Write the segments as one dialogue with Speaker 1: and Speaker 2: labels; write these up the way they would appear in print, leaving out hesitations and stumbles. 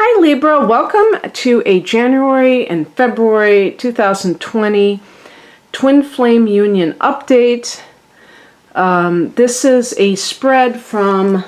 Speaker 1: Hi Libra, welcome to a January and February 2020 Twin Flame Union update. This is a spread from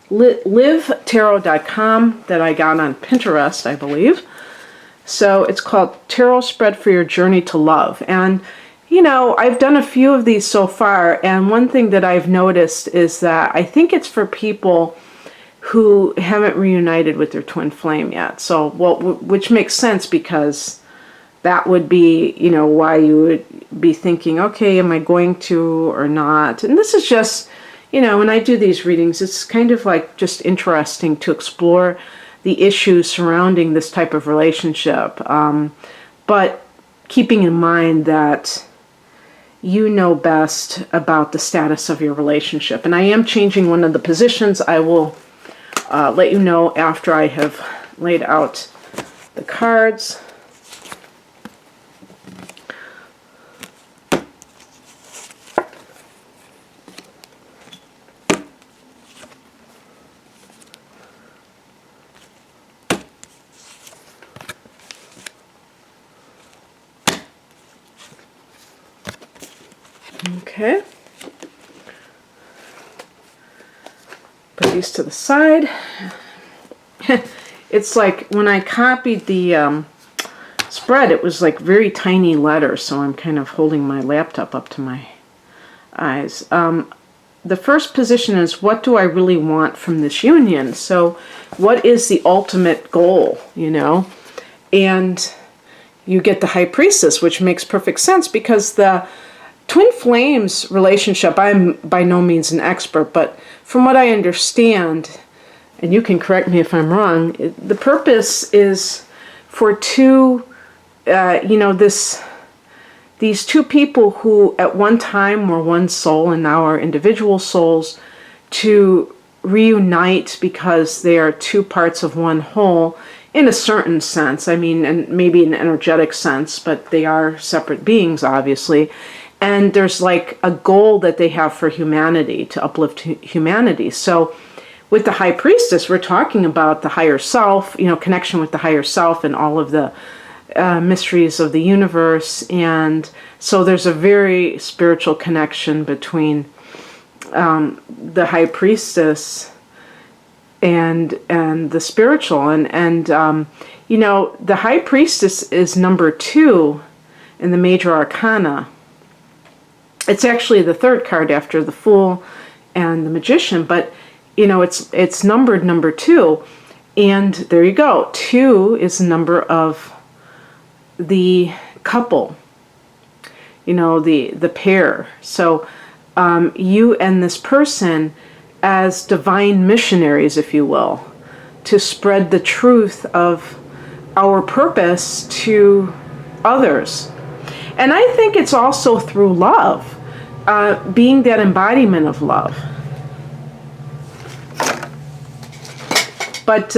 Speaker 1: livetarot.com that I got on Pinterest, I believe. So it's called Tarot Spread for Your Journey to Love. And you know, I've done a few of these so far, and one thing that I've noticed is that I think it's for people who haven't reunited with their twin flame yet. So, well, which makes sense because that would be, you know, why you would be thinking, okay, am I going to or not? And this is just, you know, when I do these readings, it's kind of like just interesting to explore the issues surrounding this type of relationship. But keeping in mind that you know best about the status of your relationship. And I am changing one of the positions. I will let you know after I have laid out the cards. Okay. Put these to the side. It's like when I copied the spread, it was like very tiny letters, so I'm kind of holding my laptop up to my eyes. The first position is, what do I really want from this union? So what is the ultimate goal, you know? And you get the High Priestess, which makes perfect sense because the Twin Flames relationship, I'm by no means an expert, but from what I understand, and you can correct me if I'm wrong, the purpose is for two, you know, these two people who at one time were one soul and now are individual souls to reunite because they are two parts of one whole in a certain sense. I mean, and maybe an energetic sense, but they are separate beings, obviously. And there's like a goal that they have for humanity, to uplift humanity. So with the High Priestess, we're talking about the higher self, you know, connection with the higher self and all of the mysteries of the universe. And so there's a very spiritual connection between the High Priestess and the spiritual. And you know, the High Priestess is number 2 in the major arcana. It's actually the third card after the Fool and the Magician, but you know, it's numbered number 2, and there you go. 2 is the number of the couple, you know, the pair. So you and this person as divine missionaries, if you will, to spread the truth of our purpose to others. And I think it's also through love, being that embodiment of love. But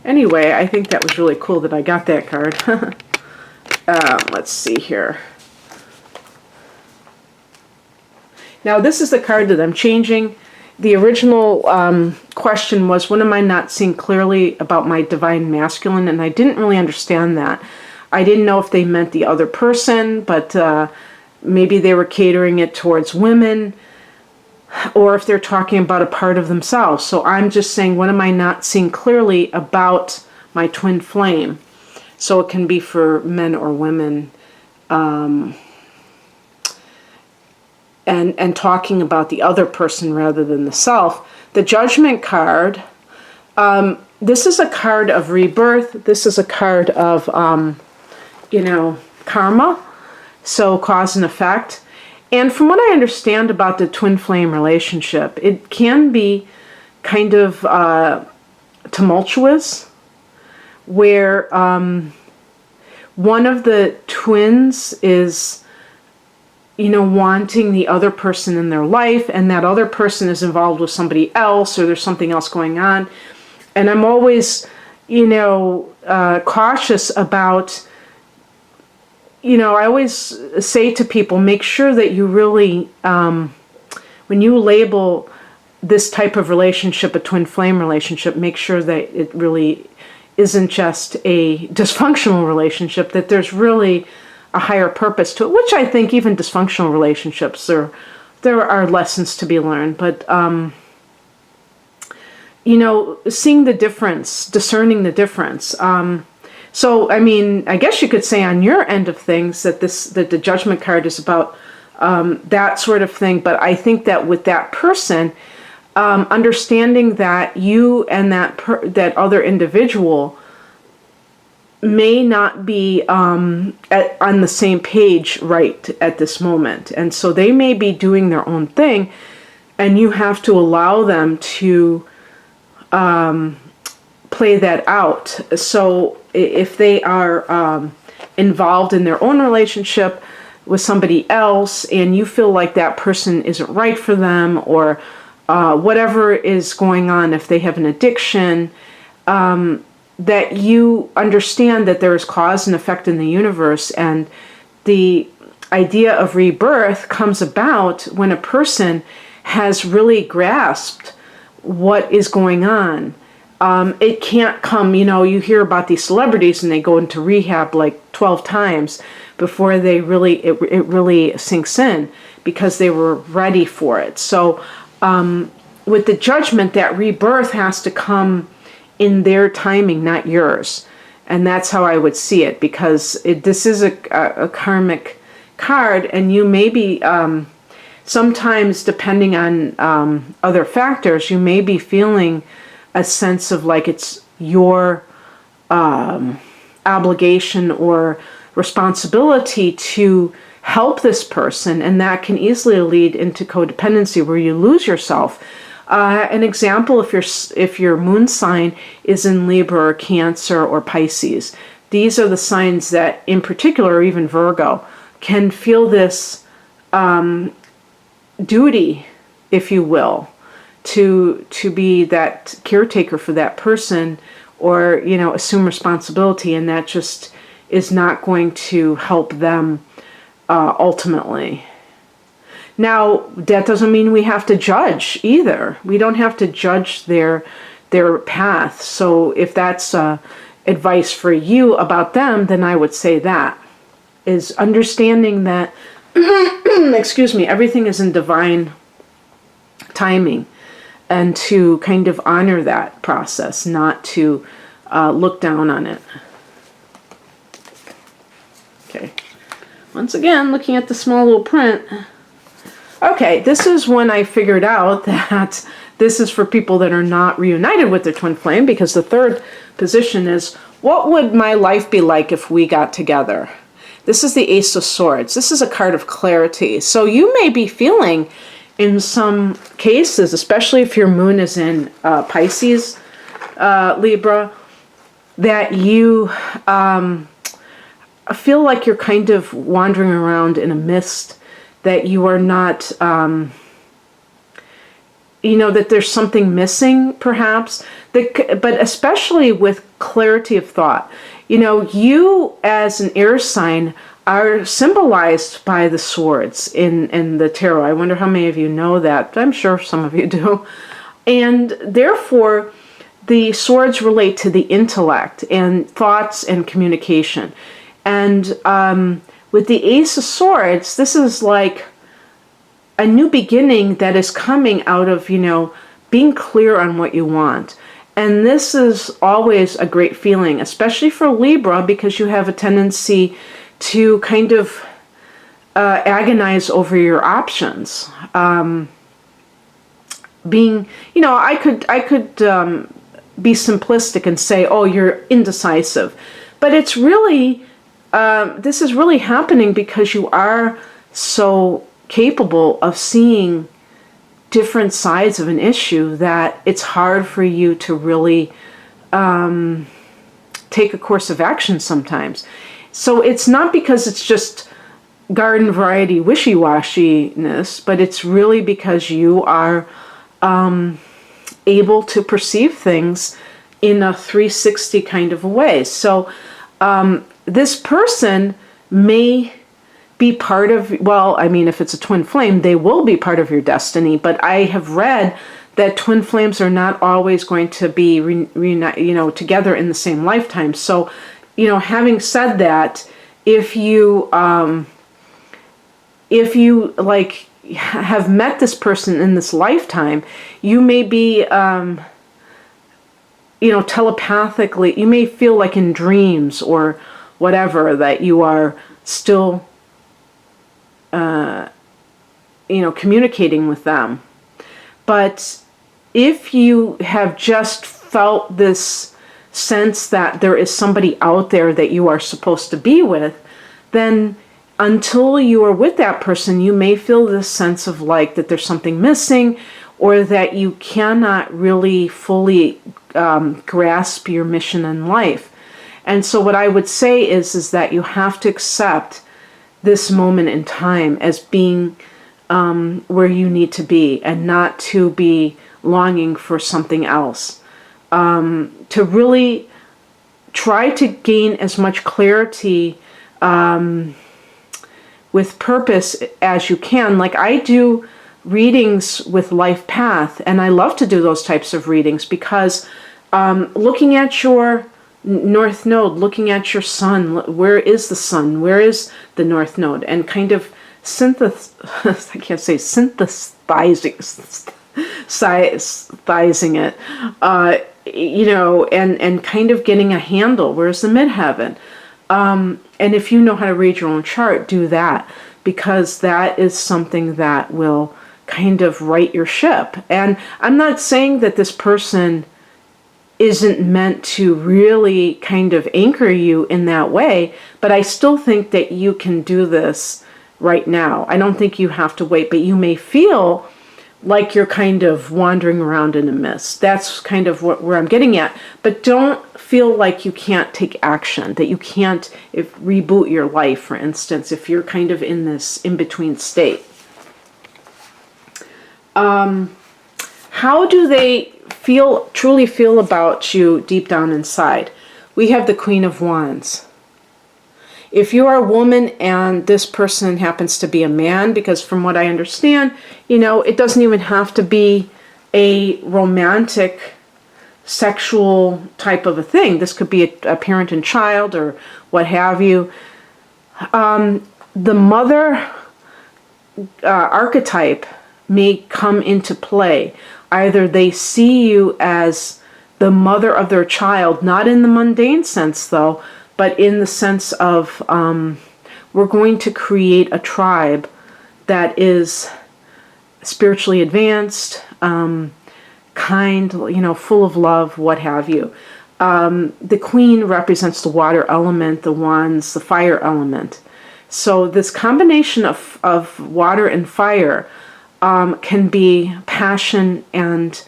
Speaker 1: anyway, I think that was really cool that I got that card. Let's see here. Now this is the card that I'm changing. The original question was, what am I not seeing clearly about my divine masculine? And I didn't really understand that. I didn't know if they meant the other person, but maybe they were catering it towards women, or if they're talking about a part of themselves. So I'm just saying, what am I not seeing clearly about my twin flame? So it can be for men or women, and talking about the other person rather than the self. The Judgment card, this is a card of rebirth. This is a card of, you know, karma, so cause and effect. And from what I understand about the twin flame relationship, it can be kind of tumultuous, where one of the twins is, you know, wanting the other person in their life, and that other person is involved with somebody else, or there's something else going on. And I'm always, you know, cautious about, you know, I always say to people, make sure that you really, when you label this type of relationship, a twin flame relationship, make sure that it really isn't just a dysfunctional relationship, that there's really a higher purpose to it, which I think even dysfunctional relationships, there are lessons to be learned. But, seeing the difference, discerning the difference. So, I mean, I guess you could say on your end of things that the Judgment card is about that sort of thing. But I think that with that person, understanding that you and that other individual may not be on the same page right at this moment. And so they may be doing their own thing, and you have to allow them to play that out. So if they are involved in their own relationship with somebody else, and you feel like that person isn't right for them, or whatever is going on, if they have an addiction, that you understand that there is cause and effect in the universe, and the idea of rebirth comes about when a person has really grasped what is going on. It can't come, you hear about these celebrities and they go into rehab like 12 times before it really sinks in, because they were ready for it. So with the Judgment, that rebirth has to come in their timing, not yours. And that's how I would see it, because this is a karmic card, and you may be, sometimes depending on other factors, you may be feeling a sense of like it's your obligation or responsibility to help this person, and that can easily lead into codependency where you lose yourself. An example, if your moon sign is in Libra or Cancer or Pisces, these are the signs that, in particular, or even Virgo, can feel this duty, if you will, to be that caretaker for that person, or assume responsibility, and that just is not going to help them ultimately. Now, that doesn't mean we have to judge either. We don't have to judge their path. So if that's advice for you about them, then I would say that is understanding that, excuse me, everything is in divine timing, and to kind of honor that process, not to look down on it. Okay. Once again, looking at the small little print. Okay, this is when I figured out that this is for people that are not reunited with their twin flame, because the third position is, what would my life be like if we got together? This is the Ace of Swords. This is a card of clarity. So you may be feeling, in some cases, especially if your moon is in Pisces, Libra, that you feel like you're kind of wandering around in a mist, that you are not, that there's something missing, perhaps. But especially with clarity of thought. You as an air sign are symbolized by the swords in the tarot. I wonder how many of you know that. I'm sure some of you do. And therefore, the swords relate to the intellect and thoughts and communication. And with the Ace of Swords, this is like a new beginning that is coming out of, being clear on what you want. And this is always a great feeling, especially for Libra, because you have a tendency to kind of agonize over your options. I could be simplistic and say, oh, you're indecisive. But it's really, this is really happening because you are so capable of seeing different sides of an issue that it's hard for you to really take a course of action sometimes. So it's not because it's just garden variety wishy-washiness, but it's really because you are able to perceive things in a 360 kind of a way. So this person may be part of, if it's a twin flame, they will be part of your destiny. But I have read that twin flames are not always going to be together in the same lifetime. So, having said that, if you like have met this person in this lifetime, you may be telepathically, you may feel like in dreams or whatever that you are still communicating with them. But if you have just felt this sense that there is somebody out there that you are supposed to be with, then until you are with that person, you may feel this sense of like that there's something missing, or that you cannot really fully grasp your mission in life. And so what I would say is that you have to accept this moment in time as being where you need to be, and not to be longing for something else. To really try to gain as much clarity with purpose as you can. Like I do readings with Life Path, and I love to do those types of readings because looking at your North Node, looking at your sun, where is the sun, where is the North Node, and kind of synthesizing it, and kind of getting a handle, where's the midheaven. And if you know how to read your own chart, do that, because that is something that will kind of right your ship. And I'm not saying that this person isn't meant to really kind of anchor you in that way, but I still think that you can do this right now. I don't think you have to wait, but you may feel like you're kind of wandering around in a mist. That's kind of where I'm getting at. But don't feel like you can't take action, that you can't reboot your life, for instance, if you're kind of in this in-between state. How do they truly feel about you deep down inside? We have the Queen of Wands. If you are a woman and this person happens to be a man, because from what I understand, it doesn't even have to be a romantic, sexual type of a thing. This could be a parent and child or what have you. The mother archetype may come into play. Either they see you as the mother of their child, not in the mundane sense though, but in the sense of we're going to create a tribe that is spiritually advanced, kind, full of love, what have you. The Queen represents the water element, the Wands, the fire element. So this combination of water and fire can be passion and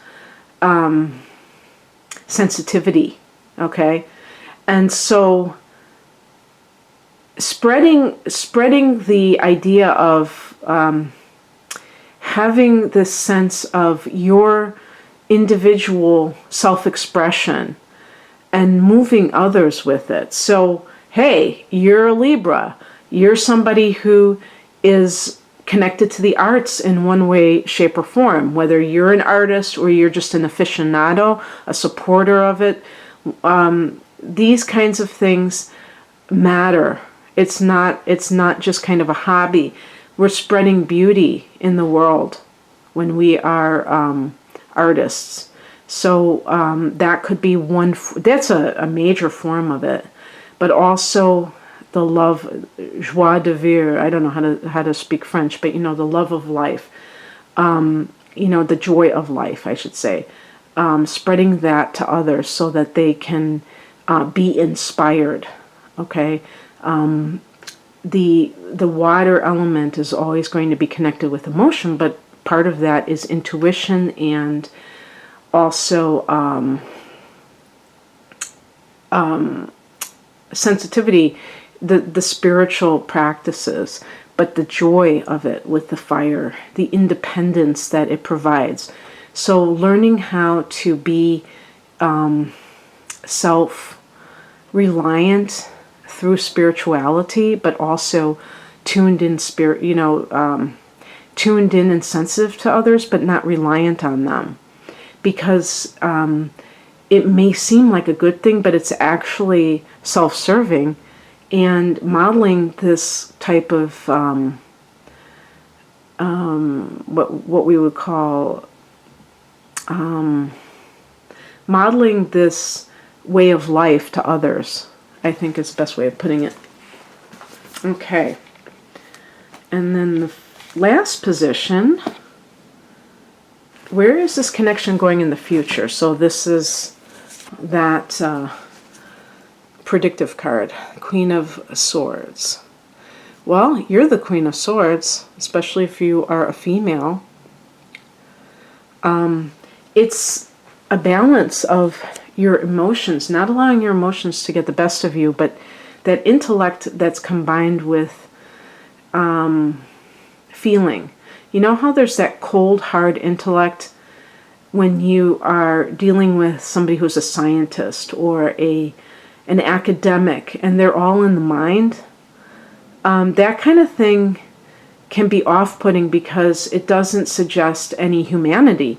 Speaker 1: sensitivity, okay? And so spreading the idea of having this sense of your individual self-expression and moving others with it. So, hey, you're a Libra. You're somebody who is connected to the arts in one way, shape, or form. Whether you're an artist or you're just an aficionado, a supporter of it, these kinds of things matter. It's not just kind of a hobby. We're spreading beauty in the world when we are artists. So that could be one. That's a major form of it, but also the love, joie de vivre. I don't know how to speak French, but the love of life. The joy of life, I should say. Spreading that to others so that they can be inspired. Okay. The water element is always going to be connected with emotion, but part of that is intuition and also sensitivity, the spiritual practices, but the joy of it with the fire, the independence that it provides. So learning how to be self-reliant through spirituality, but also tuned in tuned in and sensitive to others, but not reliant on them. because it may seem like a good thing, but it's actually self-serving, and modeling this type of what we would call modeling this way of life to others, I think is the best way of putting it. Okay. And then the last position, where is this connection going in the future? So this is that predictive card, Queen of Swords. Well, you're the Queen of Swords, especially if you are a female. It's a balance of your emotions, not allowing your emotions to get the best of you, but that intellect that's combined with feeling. You know how there's that cold, hard intellect when you are dealing with somebody who's a scientist or an academic, and they're all in the mind? That kind of thing can be off-putting because it doesn't suggest any humanity.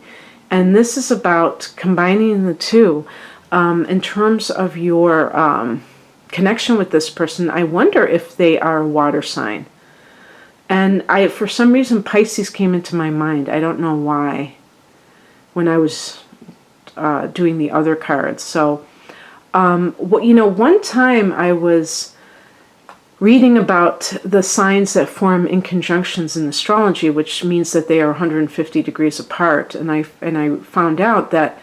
Speaker 1: And this is about combining the two. In terms of your connection with this person, I wonder if they are a water sign. And for some reason, Pisces came into my mind. I don't know why, when I was doing the other cards. So, one time I was reading about the signs that form inconjunctions in astrology, which means that they are 150 degrees apart. And I found out that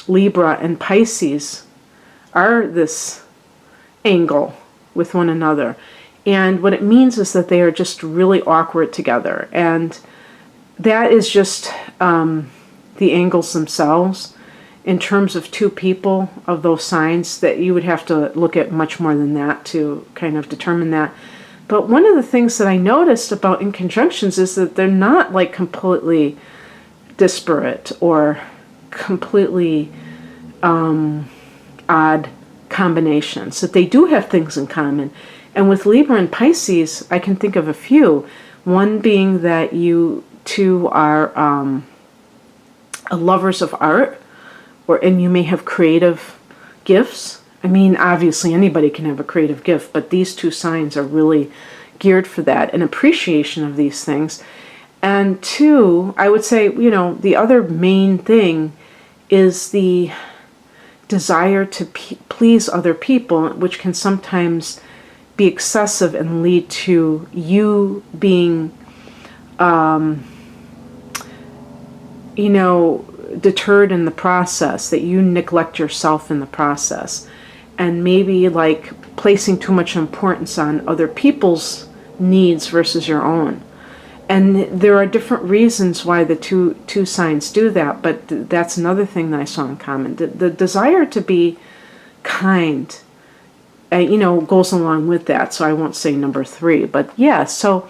Speaker 1: Libra and Pisces are this angle with one another. And what it means is that they are just really awkward together. And that is just the angles themselves. In terms of two people of those signs, that you would have to look at much more than that to kind of determine that. But one of the things that I noticed about inconjunctions is that they're not like completely disparate or completely odd combinations, that they do have things in common. And with Libra and Pisces, I can think of a few. One being that you two are lovers of art, and you may have creative gifts. I mean, obviously anybody can have a creative gift, but these two signs are really geared for that, an appreciation of these things. And two, I would say, the other main thing is the desire to please other people, which can sometimes be excessive and lead to you being, deterred in the process, that you neglect yourself in the process, and maybe like placing too much importance on other people's needs versus your own. And there are different reasons why the two signs do that, but that's another thing that I saw in common. The desire to be kind, goes along with that, so I won't say number 3, but yeah, so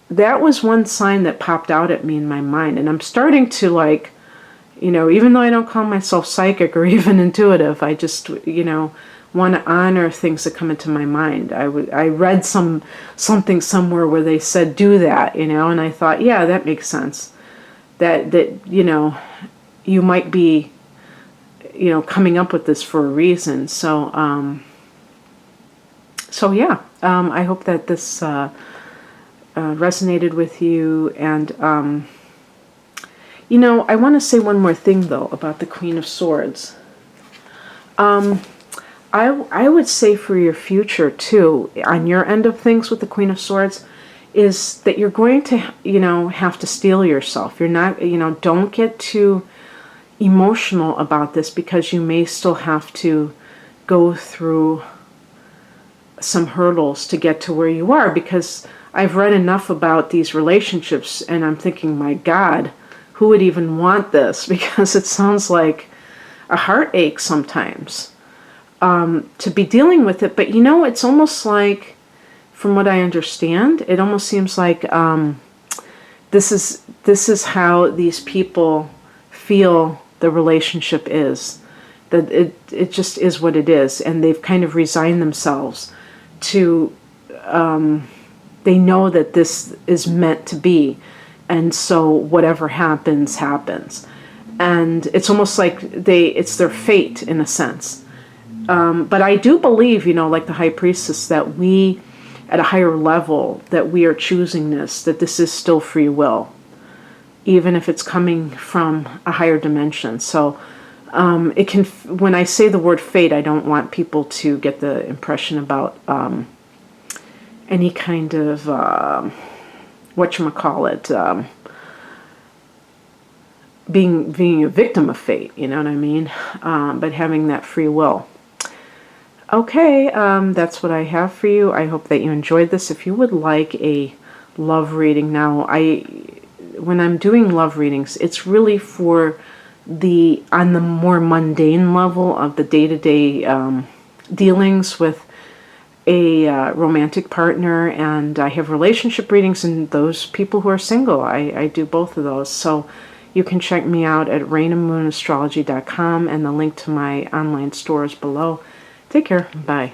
Speaker 1: that was one sign that popped out at me in my mind. And I'm starting to even though I don't call myself psychic or even intuitive, I just, want to honor things that come into my mind. I read something somewhere where they said, do that, and I thought, yeah, that makes sense. That you might be, coming up with this for a reason. So, yeah, I hope that this, resonated with you. And I want to say one more thing though about the Queen of Swords. I would say for your future too, on your end of things with the Queen of Swords, is that you're going to have to steel yourself. You're not, don't get too emotional about this, because you may still have to go through some hurdles to get to where you are. Because I've read enough about these relationships, and I'm thinking, my God, who would even want this? Because it sounds like a heartache sometimes to be dealing with it. But it's almost like, from what I understand, it almost seems like this is how these people feel the relationship is. That it just is what it is, and they've kind of resigned themselves to. They know that this is meant to be, And so whatever happens, happens. And it's almost like it's their fate in a sense. But I do believe, like the High Priestess, that we, at a higher level, that we are choosing this, that this is still free will, even if it's coming from a higher dimension. So it can, when I say the word fate, I don't want people to get the impression about any kind of, whatchamacallit, being a victim of fate, you know what I mean? But having that free will. Okay, that's what I have for you. I hope that you enjoyed this. If you would like a love reading now, when I'm doing love readings, it's really for on the more mundane level of the day-to-day dealings with a romantic partner, and I have relationship readings and those people who are single. I do both of those. So you can check me out at rainandmoonastrology.com, and the link to my online store is below. Take care. Bye.